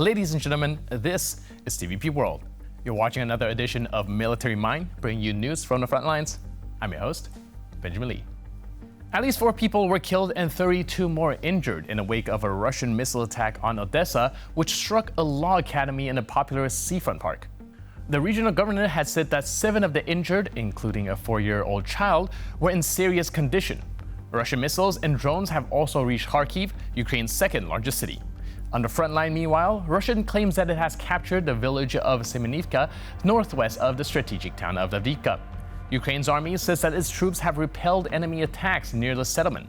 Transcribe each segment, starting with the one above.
Ladies and gentlemen, this is TVP World. You're watching another edition of Military Mind, bringing you news from the front lines. I'm your host, Benjamin Lee. At least 4 people were killed and 32 more injured in the wake of a Russian missile attack on Odessa, which struck a law academy in a popular seafront park. The regional governor had said that 7 of the injured, including a 4-year-old child, were in serious condition. Russian missiles and drones have also reached Kharkiv, Ukraine's second largest city. On the front line, meanwhile, Russia claims that it has captured the village of Semenivka, northwest of the strategic town of Avdiivka. Ukraine's army says that its troops have repelled enemy attacks near the settlement.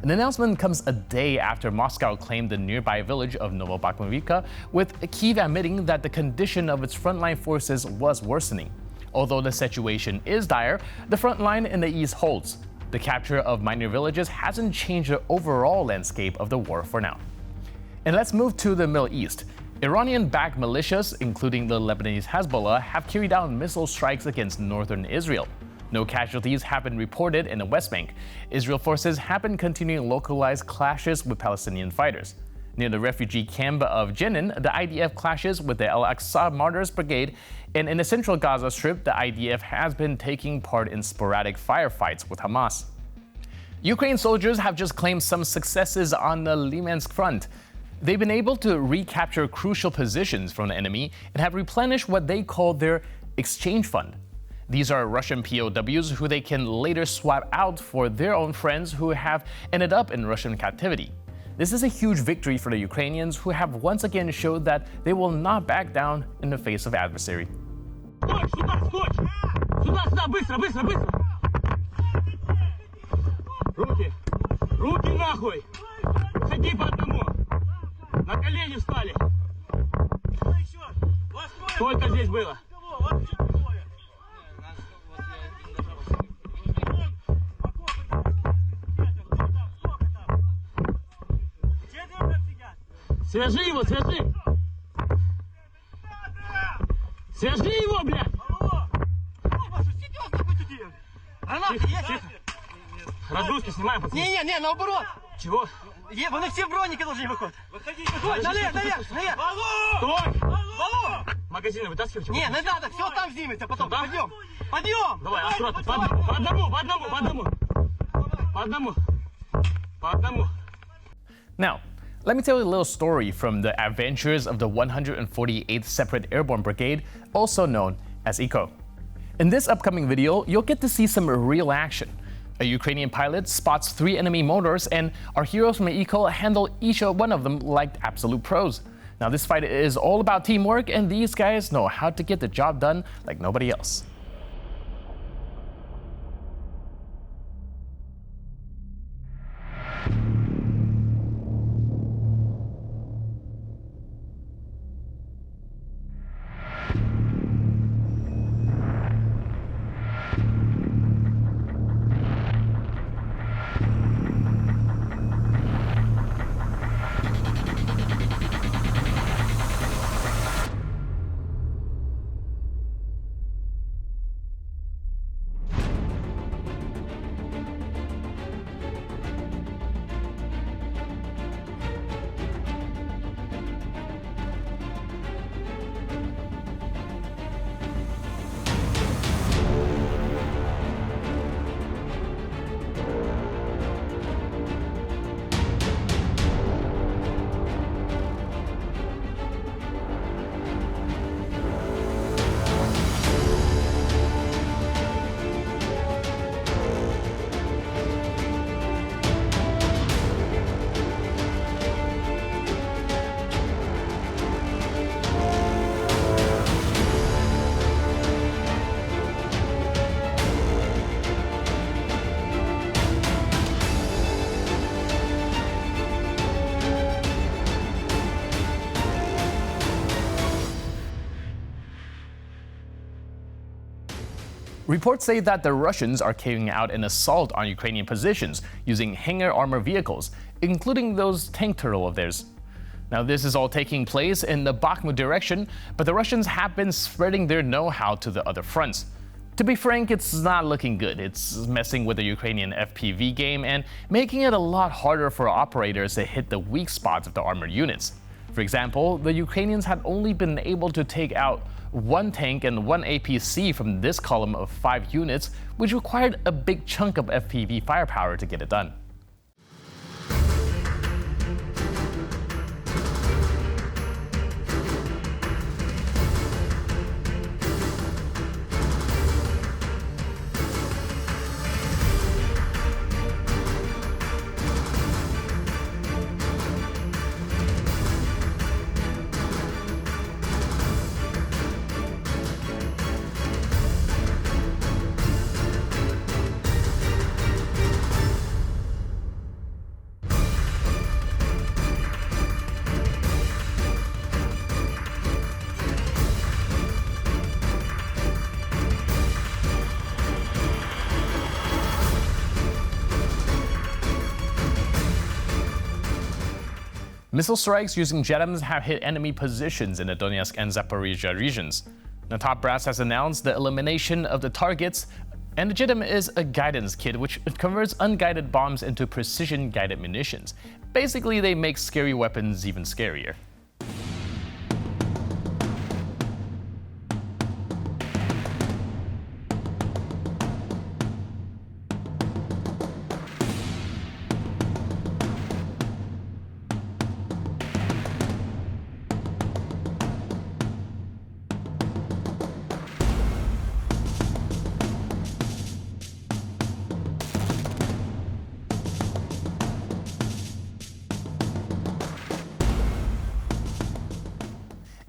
An announcement comes a day after Moscow claimed the nearby village of Novobakhmivka, with Kyiv admitting that the condition of its frontline forces was worsening. Although the situation is dire, the front line in the east holds. The capture of minor villages hasn't changed the overall landscape of the war for now. And let's move to the Middle East. Iranian-backed militias, including the Lebanese Hezbollah, have carried out missile strikes against northern Israel. No casualties have been reported in the West Bank. Israel forces have been continuing localized clashes with Palestinian fighters. Near the refugee camp of Jenin, the IDF clashes with the Al-Aqsa Martyrs Brigade, and in the central Gaza Strip, the IDF has been taking part in sporadic firefights with Hamas. Ukraine soldiers have just claimed some successes on the Limansk front. They've been able to recapture crucial positions from the enemy and have replenished what they call their exchange fund. These are Russian POWs who they can later swap out for their own friends who have ended up in Russian captivity. This is a huge victory for the Ukrainians, who have once again showed that they will not back down in the face of adversary. Руки нахуй! Ходи по одному! На колени встали! Сколько здесь было? Свяжи его, свяжи! Свяжи его, блядь! Разгрузки снимаем, пацаны. Не, наоборот. Чего? Вони всі в броніки должны виходити. Выходи. Наверх. Стой! Валу! Магазины вытаскивайте. Не надо, все там снимется потом. Да? Подъем. Давай, аккуратно, по одному. Now, let me tell you a little story from the adventures of the 148th Separate Airborne Brigade, also known as ECO. In this upcoming video, you'll get to see some real action. A Ukrainian pilot spots 3 enemy mortars, and our heroes from ECO handle each one of them like absolute pros. Now, this fight is all about teamwork, and these guys know how to get the job done like nobody else. Reports say that the Russians are carrying out an assault on Ukrainian positions using Hangar armored vehicles, including those tank turtle of theirs. Now, this is all taking place in the Bakhmut direction, but the Russians have been spreading their know-how to the other fronts. To be frank, it's not looking good. It's messing with the Ukrainian FPV game and making it a lot harder for operators to hit the weak spots of the armored units. For example, the Ukrainians had only been able to take out 1 tank and 1 APC from this column of 5 units, which required a big chunk of FPV firepower to get it done. Missile strikes using JETMs have hit enemy positions in the Donetsk and Zaporizhia regions. The top brass has announced the elimination of the targets, and the JETM is a guidance kit which converts unguided bombs into precision-guided munitions. Basically, they make scary weapons even scarier.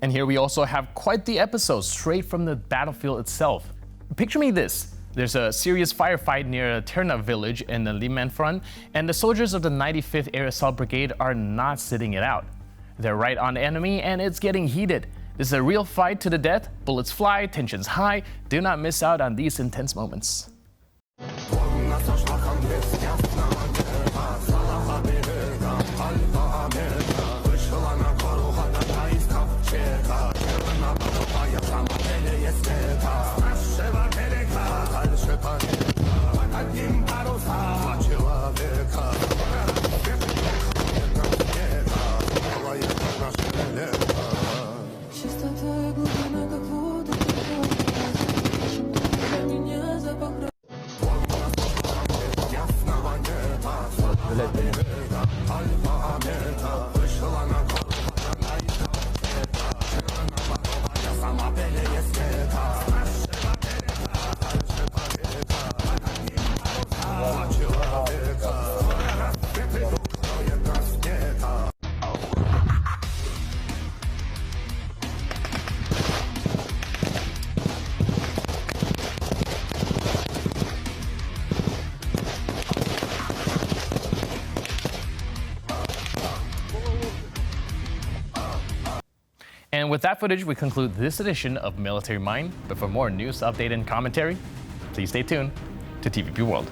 And here we also have quite the episode straight from the battlefield itself. Picture me this. There's a serious firefight near a Terna village in the Liman front, and the soldiers of the 95th Air Assault Brigade are not sitting it out. They're right on the enemy, and it's getting heated. This is a real fight to the death. Bullets fly, tensions high. Do not miss out on these intense moments. And with that footage, we conclude this edition of Military Mind. But for more news, update, and commentary, please stay tuned to TVP World.